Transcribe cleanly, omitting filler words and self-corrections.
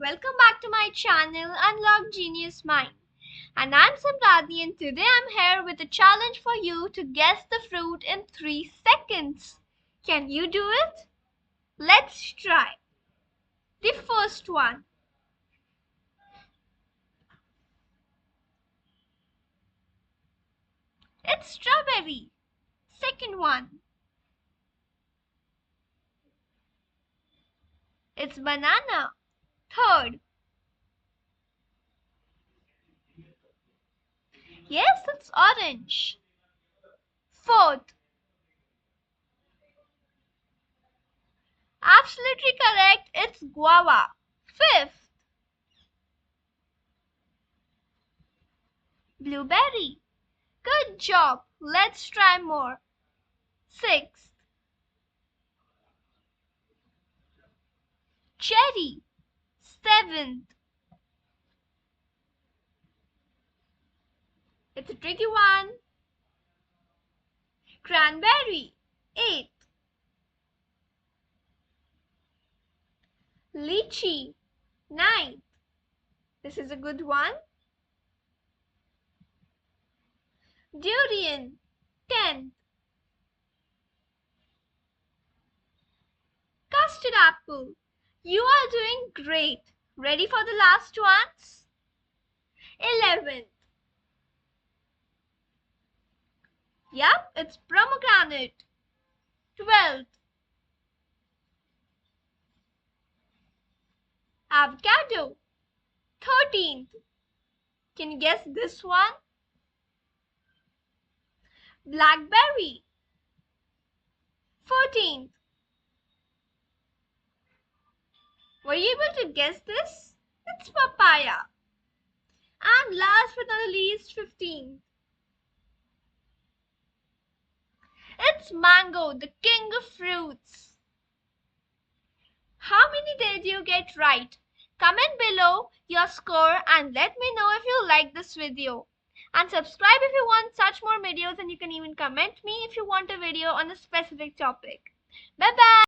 welcome back to my channel Unlock Genius Mind. And I'm Samradhi, and today I'm here with a challenge for you to guess the fruit in 3 seconds. Can you do it? Let's try. The first one. It's strawberry. Second one. It's banana. Third. Yes, it's orange. Fourth. Absolutely correct. It's guava. Fifth. Blueberry. Good job. Let's try more. Sixth. Cherry. Seventh. It's a tricky one. Cranberry. Eighth. Lychee. Ninth. This is a good one. Durian. 10th. Custard apple. You are doing great. Ready for the last ones? 11th. Yep, it's pomegranate. 12th. Avocado. 13th. Can you guess this one? Blackberry. 14th. Were you able to guess this? It's papaya. And last but not the least, 15th. It's mango, the king of fruits. How many did you get right? Comment below your score and let me know if you like this video. And subscribe if you want such more videos, and you can even comment me if you want a video on a specific topic. Bye bye.